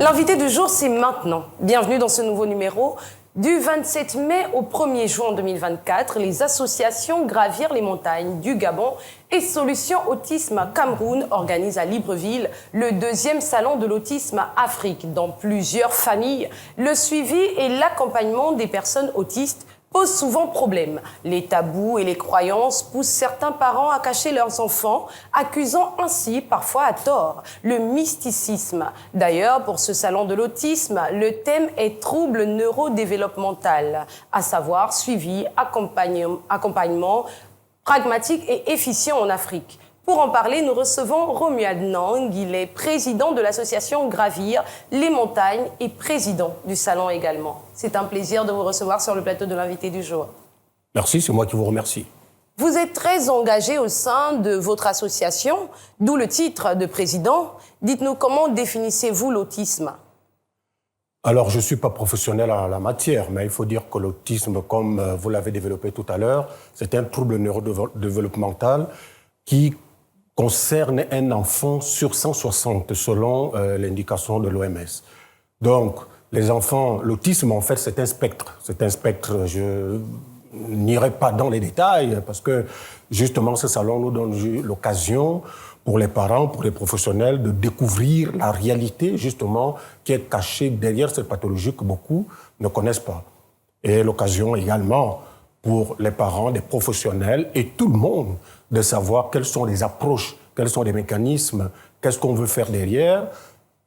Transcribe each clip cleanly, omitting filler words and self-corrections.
L'invité du jour, c'est maintenant. Bienvenue dans ce nouveau numéro. Du 27 mai au 1er juin 2024, les associations Gravir les montagnes du Gabon et Solutions Autisme Cameroun organisent à Libreville le 2e salon de l'autisme Afrique. Dans plusieurs familles, le suivi et l'accompagnement des personnes autistes posent souvent problème. Les tabous et les croyances poussent certains parents à cacher leurs enfants, accusant ainsi, parfois à tort, le mysticisme. D'ailleurs, pour ce salon de l'autisme, le thème est trouble neurodéveloppemental, à savoir suivi, accompagnement pragmatique et efficient en Afrique. Pour en parler, nous recevons Romuald Nang. Il est président de l'association Gravir les montagnes et président du salon également. C'est un plaisir de vous recevoir sur le plateau de l'invité du jour. Merci, c'est moi qui vous remercie. Vous êtes très engagé au sein de votre association, d'où le titre de président. Dites-nous, comment définissez-vous l'autisme ? Alors, je ne suis pas professionnel en la matière, mais il faut dire que l'autisme, comme vous l'avez développé tout à l'heure, c'est un trouble neurodéveloppemental qui concerne un enfant sur 160 selon l'indication de l'OMS. Donc, les enfants, l'autisme, en fait, c'est un spectre. C'est un spectre, je n'irai pas dans les détails, parce que, justement, ce salon nous donne l'occasion, pour les parents, pour les professionnels, de découvrir la réalité, justement, qui est cachée derrière cette pathologie que beaucoup ne connaissent pas. Et l'occasion également pour les parents, des professionnels et tout le monde de savoir quelles sont les approches, quels sont les mécanismes, qu'est-ce qu'on veut faire derrière,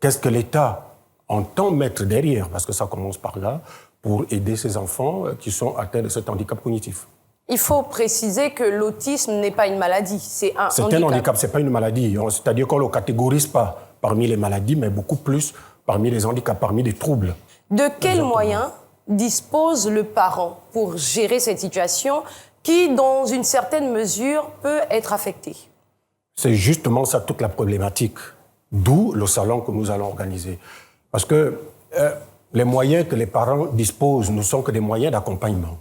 qu'est-ce que l'État entend mettre derrière, parce que ça commence par là, pour aider ces enfants qui sont atteints de cet handicap cognitif. Il faut préciser que l'autisme n'est pas une maladie, c'est un handicap. C'est un handicap, c'est pas une maladie. C'est-à-dire qu'on ne le catégorise pas parmi les maladies, mais beaucoup plus parmi les handicaps, parmi les troubles. De quels moyens dispose le parent pour gérer cette situation qui, dans une certaine mesure, peut être affectée? C'est justement ça toute la problématique, d'où le salon que nous allons organiser. Parce que les moyens que les parents disposent ne sont que des moyens d'accompagnement.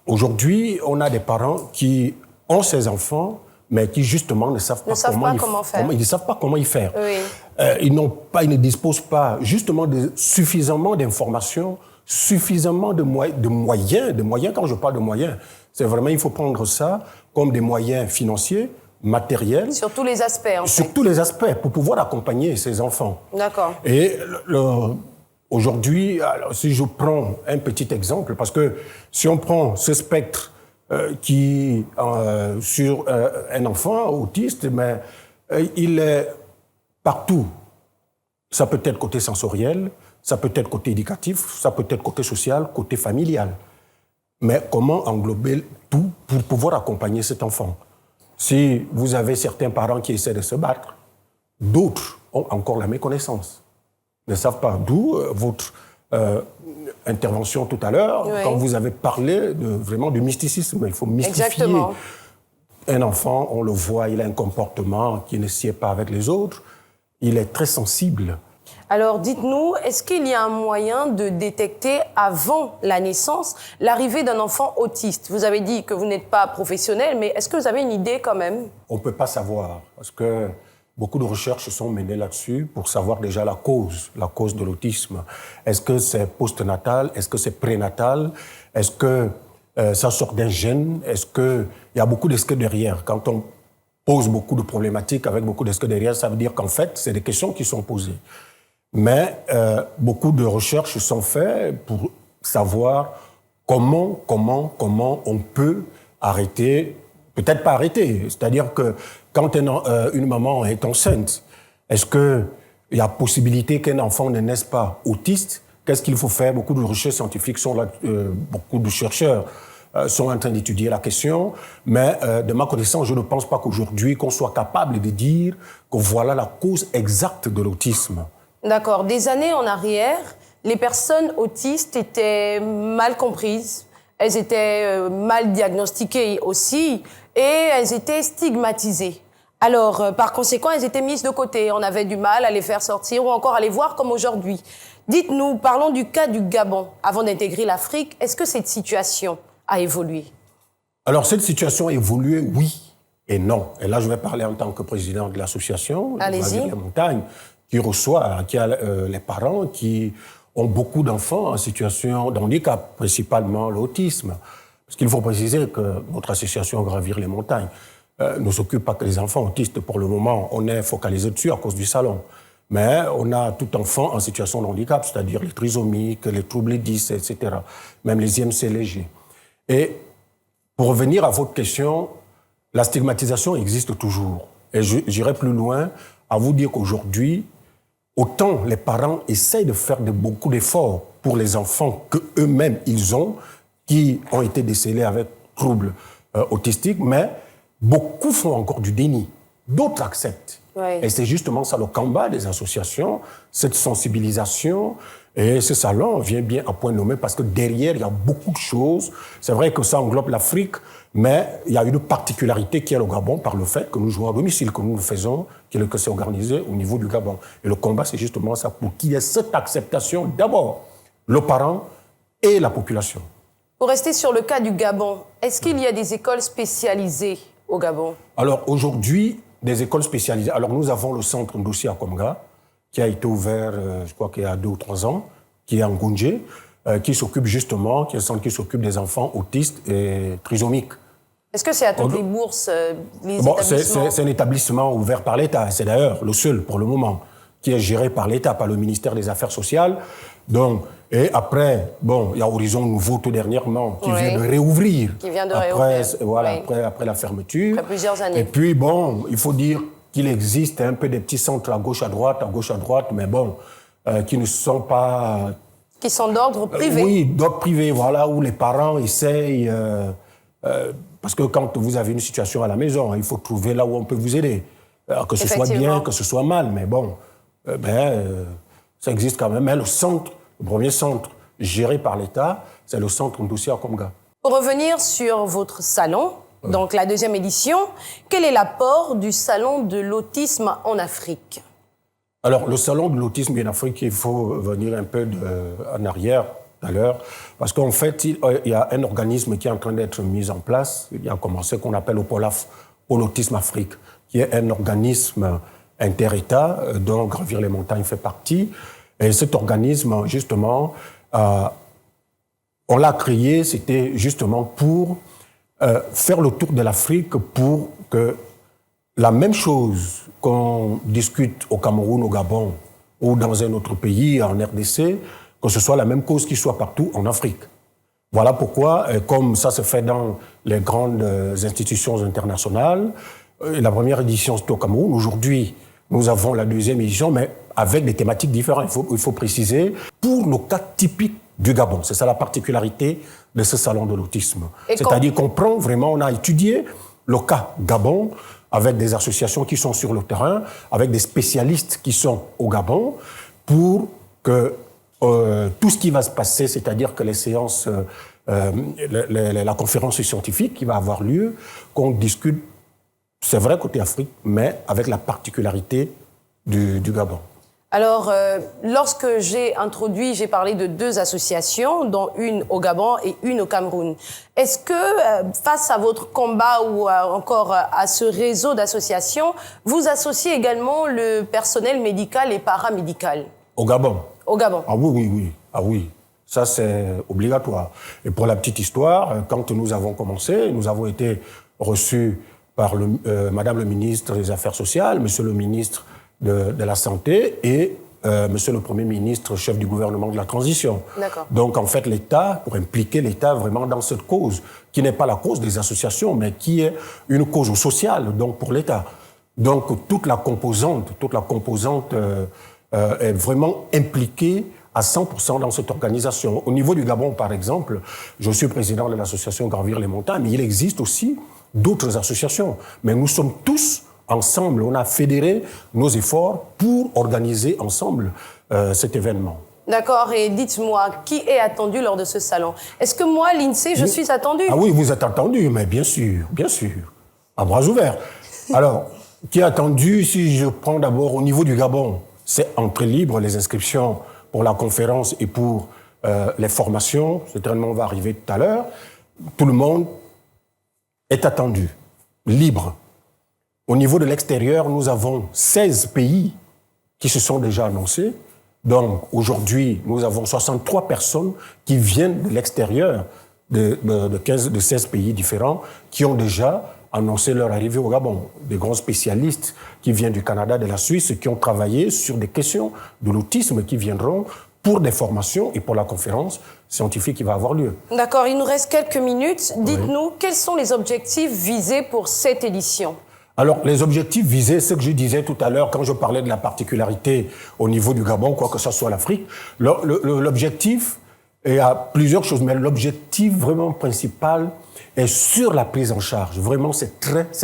Aujourd'hui, on a des parents qui ont ces enfants, mais qui justement ne savent pas comment faire. Ils ne savent pas comment y faire. Oui. Ils ne disposent pas justement de suffisamment d'informations, suffisamment de moyens. Quand je parle de moyens, c'est vraiment, il faut prendre ça comme des moyens financiers, matériels. Sur tous les aspects, en fait. Sur tous les aspects, pour pouvoir accompagner ces enfants. D'accord. Et aujourd'hui, si je prends un petit exemple, parce que si on prend ce spectre sur un enfant autiste, mais il est partout. Ça peut être côté sensoriel, ça peut être côté éducatif, ça peut être côté social, côté familial. Mais comment englober tout pour pouvoir accompagner cet enfant? Si vous avez certains parents qui essaient de se battre, d'autres ont encore la méconnaissance, ne savent pas. D'où votre intervention tout à l'heure, quand vous avez parlé vraiment du mysticisme. Il faut mystifier. Exactement. Un enfant, on le voit, il a un comportement qui ne sied pas avec les autres. Il est très sensible. Alors, dites-nous, est-ce qu'il y a un moyen de détecter avant la naissance l'arrivée d'un enfant autiste? Vous avez dit que vous n'êtes pas professionnel, mais est-ce que vous avez une idée quand même? On ne peut pas savoir, parce que beaucoup de recherches sont menées là-dessus pour savoir déjà la cause de l'autisme. Est-ce que c'est postnatal? Est-ce que c'est prénatal? Est-ce que ça sort d'un gène? Est-ce qu'il y a beaucoup d'esquets derrière? Quand on pose beaucoup de problématiques avec beaucoup d'esquets derrière, ça veut dire qu'en fait, c'est des questions qui sont posées. Mais beaucoup de recherches sont faites pour savoir comment on peut arrêter, peut-être pas arrêter, c'est-à-dire que quand une maman est enceinte, est-ce qu'il y a possibilité qu'un enfant ne naisse pas autiste? Qu'est-ce qu'il faut faire? Beaucoup de recherches scientifiques sont là, beaucoup de chercheurs sont en train d'étudier la question, mais de ma connaissance, je ne pense pas qu'aujourd'hui, qu'on soit capable de dire que voilà la cause exacte de l'autisme. D'accord. Des années en arrière, les personnes autistes étaient mal comprises, elles étaient mal diagnostiquées aussi, et elles étaient stigmatisées. Alors, par conséquent, elles étaient mises de côté. On avait du mal à les faire sortir ou encore à les voir comme aujourd'hui. Dites-nous, parlons du cas du Gabon. Avant d'intégrer l'Afrique, est-ce que cette situation a évolué? Alors, cette situation a évolué, oui et non. Et là, je vais parler en tant que président de l'association, Allez-y. Gravir les montagnes, qui reçoit, qui a les parents qui ont beaucoup d'enfants en situation de handicap, principalement l'autisme. Parce qu'il faut préciser que notre association Gravir les montagnes ne s'occupe pas que des enfants autistes. Pour le moment, on est focalisé dessus à cause du salon. Mais on a tout enfant en situation de handicap, c'est-à-dire les trisomiques, les troubles 10, etc. Même les IMC légers. Et pour revenir à votre question, la stigmatisation existe toujours. Et j'irai plus loin à vous dire qu'aujourd'hui, autant les parents essayent de faire beaucoup d'efforts pour les enfants qu'eux-mêmes ils ont, qui ont été décelés avec troubles autistiques, mais beaucoup font encore du déni. D'autres acceptent. Oui. Et c'est justement ça le combat des associations, cette sensibilisation. Et ce salon vient bien à point nommé parce que derrière, il y a beaucoup de choses. C'est vrai que ça englobe l'Afrique, mais il y a une particularité qui est le Gabon par le fait que nous jouons à domicile, que nous le faisons, que c'est organisé au niveau du Gabon. Et le combat, c'est justement ça, pour qu'il y ait cette acceptation d'abord, le parent et la population. Pour rester sur le cas du Gabon, est-ce qu'il y a des écoles spécialisées au Gabon? Alors aujourd'hui, des écoles spécialisées. Alors nous avons le centre Ndossi à Komga, qui a été ouvert, je crois qu'il y a 2 ou 3 ans, qui est en Goundje, qui s'occupe justement, qui est un centre qui s'occupe des enfants autistes et trisomiques. Est-ce que c'est à toutes les bourses, les établissements? C'est un établissement ouvert par l'État. C'est d'ailleurs le seul pour le moment qui est géré par l'État, par le ministère des Affaires sociales. Donc, et après, bon, il y a Horizon Nouveau tout dernièrement qui vient de réouvrir. Qui vient de réouvrir. Voilà, après la fermeture. Après plusieurs années. Et puis, bon, il faut dire qu'il existe un peu des petits centres à gauche, à droite, mais bon, qui ne sont pas... Qui sont d'ordre privé. Oui, d'ordre privé, voilà, où les parents essayent... parce que quand vous avez une situation à la maison, il faut trouver là où on peut vous aider. Que ce soit bien, que ce soit mal, mais bon, ça existe quand même. Mais le premier centre géré par l'État, c'est le centre Ndossi à Komga. Pour revenir sur votre salon, donc la 2e édition, quel est l'apport du salon de l'autisme en Afrique? Alors, le salon de l'autisme en Afrique, il faut venir un peu en arrière tout à l'heure, parce qu'en fait, il y a un organisme qui est en train d'être mis en place, il a commencé, qu'on appelle OPOLAF, pour l'autisme Afrique, qui est un organisme inter-État, dont Gravir les montagnes fait partie. Et cet organisme, justement, on l'a créé, c'était justement pour faire le tour de l'Afrique pour que la même chose qu'on discute au Cameroun, au Gabon ou dans un autre pays, en RDC, que ce soit la même cause qui soit partout en Afrique. Voilà pourquoi, comme ça se fait dans les grandes institutions internationales, la première édition c'était au Cameroun. Aujourd'hui, nous avons la 2e édition, mais avec des thématiques différentes. Il faut préciser, pour le cas typique du Gabon. C'est ça la particularité de ce salon de l'autisme. C'est-à-dire qu'on prend vraiment, on a étudié le cas Gabon avec des associations qui sont sur le terrain, avec des spécialistes qui sont au Gabon, pour que tout ce qui va se passer, c'est-à-dire que les séances, la conférence scientifique qui va avoir lieu, qu'on discute, c'est vrai côté Afrique, mais avec la particularité du Gabon. Alors, lorsque j'ai parlé de 2 associations, dont une au Gabon et une au Cameroun. Est-ce que, face à votre combat ou encore à ce réseau d'associations, vous associez également le personnel médical et paramédical? Au Gabon? Au Gabon. Ah oui. Ah oui. Ça, c'est obligatoire. Et pour la petite histoire, quand nous avons commencé, nous avons été reçus par Madame le ministre des Affaires sociales, Monsieur le ministre de la Santé et Monsieur le Premier ministre, chef du gouvernement de la transition. D'accord. Donc, en fait, l'État, pour impliquer l'État vraiment dans cette cause, qui n'est pas la cause des associations, mais qui est une cause sociale, donc pour l'État. Donc, toute la composante est vraiment impliquée à 100% dans cette organisation. Au niveau du Gabon, par exemple, je suis président de l'association Gravir les montagnes, mais il existe aussi d'autres associations. Mais nous sommes tous ensemble, on a fédéré nos efforts pour organiser ensemble cet événement. D'accord, et dites-moi, qui est attendu lors de ce salon? Est-ce que moi, l'INSEE, je suis attendue? Ah oui, vous êtes attendu, mais bien sûr, à bras ouverts. Alors, qui est attendu, si je prends d'abord au niveau du Gabon, c'est entrée libre, les inscriptions pour la conférence et pour les formations, certainement on va arriver tout à l'heure. Tout le monde est attendu, libre. Au niveau de l'extérieur, nous avons 16 pays qui se sont déjà annoncés. Donc, aujourd'hui, nous avons 63 personnes qui viennent de l'extérieur de 16 pays différents qui ont déjà annoncé leur arrivée au Gabon. Des grands spécialistes qui viennent du Canada, de la Suisse, qui ont travaillé sur des questions de l'autisme qui viendront pour des formations et pour la conférence scientifique qui va avoir lieu. D'accord, il nous reste quelques minutes. Dites-nous, quels sont les objectifs visés pour cette édition ? Alors, les objectifs visés, ce que je disais tout à l'heure quand je parlais de la particularité au niveau du Gabon, quoi que ce soit l'Afrique, l'objectif, il y a plusieurs choses, mais l'objectif vraiment principal est sur la prise en charge. Vraiment, c'est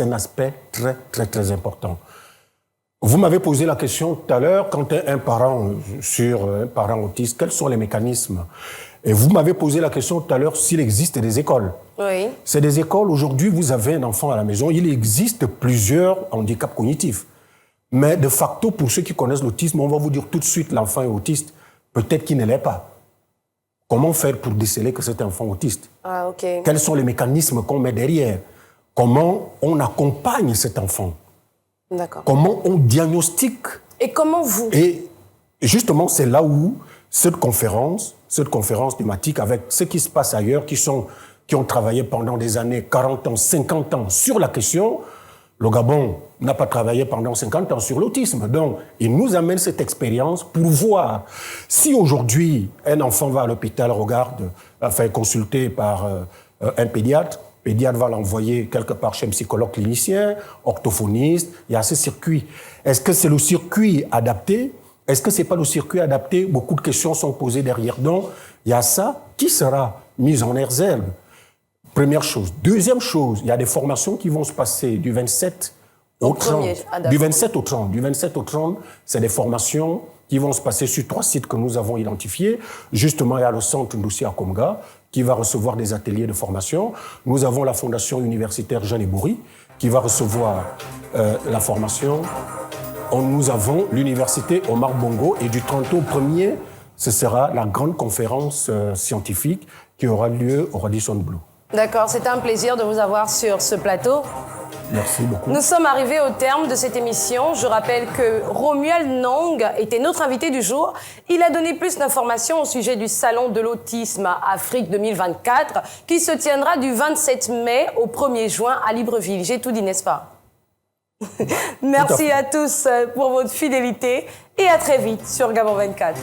un aspect très, très, très important. Vous m'avez posé la question tout à l'heure, quand un parent autiste, quels sont les mécanismes ? Et vous m'avez posé la question tout à l'heure s'il existe des écoles. Oui. C'est des écoles. Aujourd'hui, vous avez un enfant à la maison. Il existe plusieurs handicaps cognitifs. Mais de facto, pour ceux qui connaissent l'autisme, on va vous dire tout de suite l'enfant est autiste. Peut-être qu'il ne l'est pas. Comment faire pour déceler que c'est un enfant autiste ? Ah, ok. Quels sont les mécanismes qu'on met derrière ? Comment on accompagne cet enfant ? D'accord. Comment on diagnostique ? Et comment vous ? Et justement, c'est là où cette conférence thématique avec ce qui se passe ailleurs, qui ont travaillé pendant des années, 40 ans, 50 ans sur la question. Le Gabon n'a pas travaillé pendant 50 ans sur l'autisme. Donc, il nous amène cette expérience pour voir si aujourd'hui un enfant va à l'hôpital, consulté par un pédiatre. Le pédiatre va l'envoyer quelque part chez un psychologue clinicien, orthophoniste. Il y a ce circuit. Est-ce que c'est le circuit adapté ? Est-ce que c'est pas le circuit adapté ? Beaucoup de questions sont posées derrière. Donc, il y a ça qui sera mis en exergue. Première chose. Deuxième chose, il y a des formations qui vont se passer du 27 au 30. Du 27 au 30. Du 27 au 30, c'est des formations qui vont se passer sur 3 sites que nous avons identifiés. Justement, il y a le centre Ndoussi à Komga qui va recevoir des ateliers de formation. Nous avons la Fondation universitaire Jeanne Ebouri qui va recevoir la formation. Nous avons l'université Omar Bongo et du 30 au 1er, ce sera la grande conférence scientifique qui aura lieu au Radisson Blu. D'accord, c'était un plaisir de vous avoir sur ce plateau. Merci beaucoup. Nous sommes arrivés au terme de cette émission. Je rappelle que Romuald Nong était notre invité du jour. Il a donné plus d'informations au sujet du Salon de l'autisme Afrique 2024 qui se tiendra du 27 mai au 1er juin à Libreville. J'ai tout dit, n'est-ce pas ? Merci à tous pour votre fidélité et à très vite sur Gabon 24.